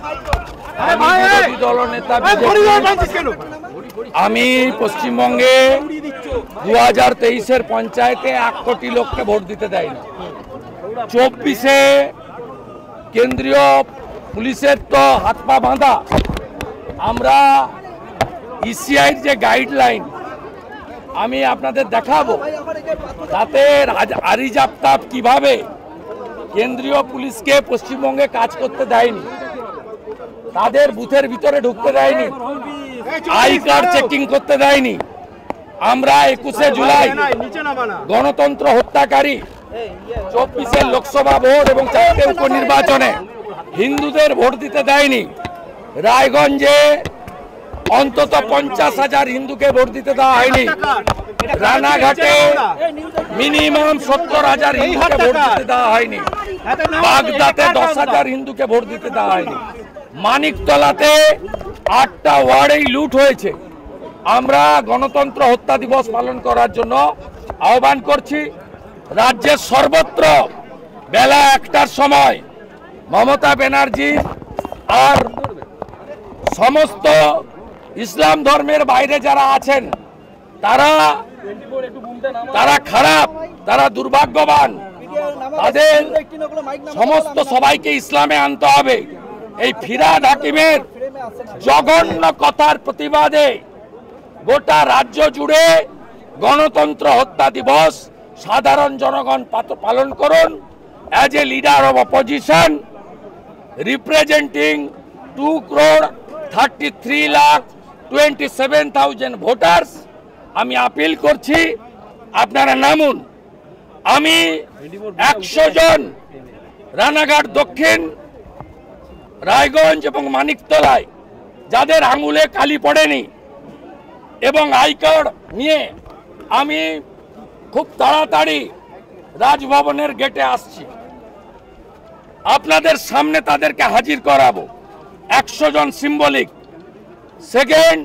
বিরোধী দলনেতা আমি পশ্চিমবঙ্গে 2023-এর পঞ্চায়েতে 1 কোটি লোককে ভোট দিতে দেয়নি। 24-এ কেন্দ্রীয় পুলিশের তো হাত পা বাঁধা। আমরা ইসিআইর যে গাইডলাইন আমি আপনাদের দেখাবো, তাতে আরিজাপ্তাব কিভাবে কেন্দ্রীয় পুলিশকে পশ্চিমবঙ্গে কাজ করতে দেয়নি, তাদের বুথের ভিতরে ঢুকতে দেয়নি, আই কার্ড চেকিং করতে দেয়নি। আমরা 21শে জুলাই গণতন্ত্র হত্যাকারী 24-এর লোকসভা ভোট এবং 4টে উপনির্বাচনে হিন্দুদের ভোট দিতে দেয়নি। রায়গঞ্জে অন্তত 50,000 হিন্দুকে ভোট দিতে দেওয়া হয়নি। রানাঘাটে মিনিমাম 70,000 হিন্দুকে ভোট দিতে দেওয়া হয়নি। বাগদাতে 10,000 হিন্দুকে ভোট দিতে দেওয়া হয়নি। মানিকতলাতে 8টা ওয়ার্ডেই লুট হয়েছে। আমরা গণতন্ত্র হত্যা দিবস পালন করার জন্য আহ্বান করছি। রাজ্যের সর্বত্র বেলা 1টার সময় মমতা ব্যানার্জি আর সমস্ত ইসলাম ধর্মের বাইরে যারা আছেন তারা খারাপ, তারা দুর্ভাগ্যবান। তাদের সমস্ত সবাইকে ইসলামে আনতে হবে। এই ফিরহাদ হাকিমের জঘন্য কথার প্রতিবাদে গোটা রাজ্য জুড়ে গণতন্ত্র হত্যা দিবস সাধারণ জনগণ পালন করুন। As a leader of opposition representing 2,33,27,000 voters, আমি আপিল করছি আপনারা নামুন। আমি 100 জন রানাঘাট দক্ষিণ, রায়গঞ্জ এবং মানিকতলায় যাদের আঙুলে কালি পড়েনি এবং আই কার্ড নিয়ে আমি খুব তাড়াতাড়ি রাজভবনের গেটে আসছি। আপনাদের সামনে তাদেরকে হাজির করাবো। 100 জন সিম্বলিক। সেকেন্ড,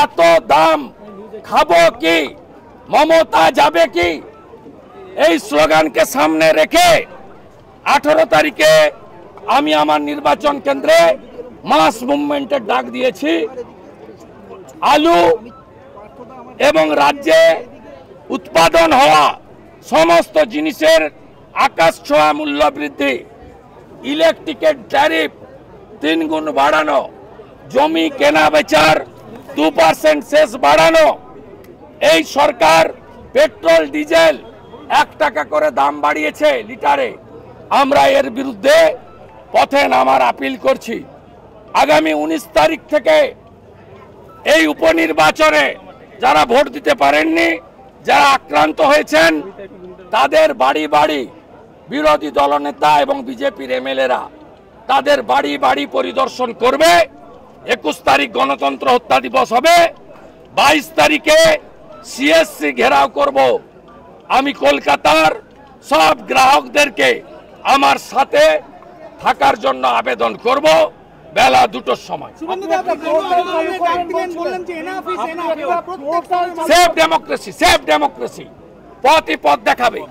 এত দাম খাবো কি, মমতা যাবে কি, এই স্লোগানকে সামনে রেখে 18 তারিখে আমি আমার নির্বাচন কেন্দ্রে মাস মুভমেন্টের ডাক দিয়েছি। আলু এবং রাজ্যে উৎপাদন হওয়া সমস্ত জিনিসের আকাশ ছোঁয়া মূল্য বৃদ্ধি, ইলেকট্রিকের ট্যারিফ 3 গুণ বাড়ানো, জমি কেনা বেচার 2% সেস বাড়ানো, এই সরকার পেট্রোল ডিজেল 1 টাকা করে দাম বাড়িয়েছে লিটারে। আমরা এর বিরুদ্ধে পথে নামার আপিল করছি। আগামী 19 তারিখ থেকে এই উপনির্বাচনে যারা ভোট দিতে পারেননি, যারা আক্রান্ত হয়েছেন, তাদের বাড়ি বাড়ি বিরোধী দলনেতা এবং বিজেপির এমএলএরা তাদের বাড়ি বাড়ি পরিদর্শন করবে। 21 তারিখ গণতন্ত্র হত্যা দিবস হবে। 22 তারিখে সিএসসি ঘেরাও করব। আমি কলকাতার সব গ্রাহকদেরকে আমার সাথে থাকার জন্য আবেদন করব বেলা 2টোর সময়। সেফ ডেমোক্রেসি, সেফ ডেমোক্রেসি পথই পথ দেখাবে।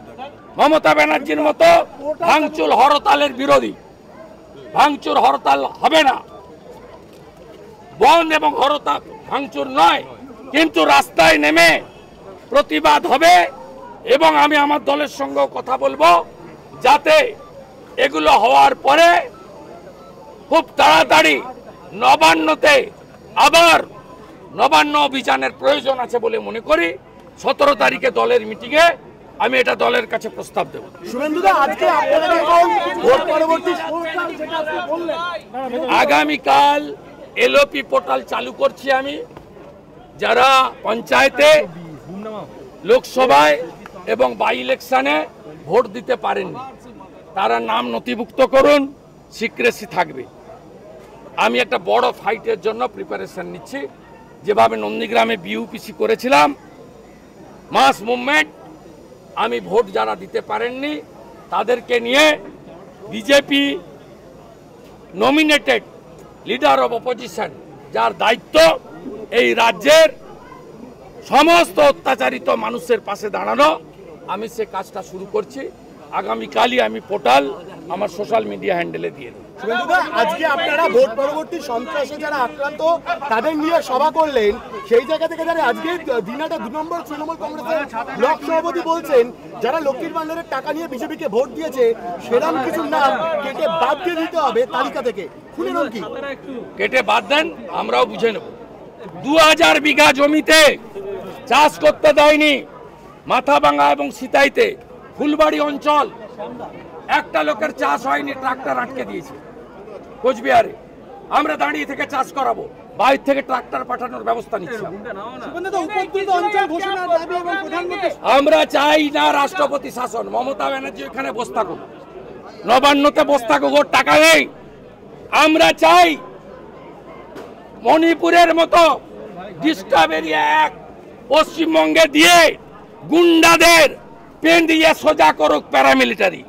মমতা ব্যানার্জির মতো ভাঙচুর হরতালের বিরোধী। ভাঙচুর হরতাল হবে না, বন্ধ এবং হরতাল ভাঙচুর নয়, কিন্তু রাস্তায় নেমে প্রতিবাদ হবে। এবং আমি আমার দলের সঙ্গে কথা বলবো যাতে এগুলো হওয়ার পরে খুব তাড়াতাড়ি নবান্নতে আবার নবান্ন অভিযানের প্রয়োজন আছে বলে মনে করি। 17 তারিখে দলের মিটিংয়ে আমি এটা দলের কাছে প্রস্তাব দেব। আগামীকাল এলওপি পোর্টাল চালু করছি আমি। যারা পঞ্চায়েতে, লোকসভায় এবং বাই ইলেকশনে ভোট দিতে পারেননি তারা নাম নথিভুক্ত করুন, সিক্রেসি থাকবে। আমি একটা বড় ফাইটের জন্য প্রিপারেশন নিচ্ছি। যেভাবে নন্দীগ্রামে বিউপিসি করেছিলাম, মাস মুভমেন্ট, আমি ভোট যারা দিতে পারেননি তাদেরকে নিয়ে BJP nominated leader of opposition, যার দায়িত্ব এই রাজ্যের সমস্ত অত্যাচারিত মানুষের পাশে দাঁড়ানো, আমি সে কাজটা শুরু করছি। আগামীকালই আমি পোর্টাল আমার সোশ্যাল মিডিয়া হ্যান্ডেলে দিয়ে দেব। শুভেন্দুদা, আজকে আপনারা ভোট পরবর্তী সন্ত্রাসে যারা আক্রান্ত তাদের নিয়ে সভা করলেন, সেই জায়গা থেকে যারা আজকে দিনাটা 2 নম্বর তৃণমূল কংগ্রেসের ব্লক সভাপতি বলছেন যারা লক্ষ্মীর ভান্ডারের টাকা নিয়ে বিজেপিকে ভোট দিয়েছে সেরকম কিছু নাম কেটে বাদ দিয়ে দিতে হবে তালিকা থেকে, শুনেন কি? কেটে বাদ দেন, আমরাও বুঝে নেব। 2000 বিঘা জমিতে চাষ করতে দেয়নি মাথাভাঙা এবং সিতাইতে, ফুলবাড়ি অঞ্চল একটা লোকের চাষ হয়নি, ট্রাক্টর আটকে দিয়েছে কোচবিহারে। আমরা দাঁড়িয়ে থেকে চাষ করাবো, বাইরে থেকে ট্রাক্টর পাঠানোর ব্যবস্থা নিচ্ছিলাম। আমরা চাই না রাষ্ট্রপতি শাসন, মমতা ব্যানার্জি এখানে বসে থাকুক, নবান্নতে বসে থাকুক, ওর টাকা নেই। আমরা চাই মণিপুরের মতো ডিস্টার্ব এরিয়া এক পশ্চিমবঙ্গে দিয়ে গুন্ডাদের পেন দিয়ে সোজা করুক প্যারামিলিটারি।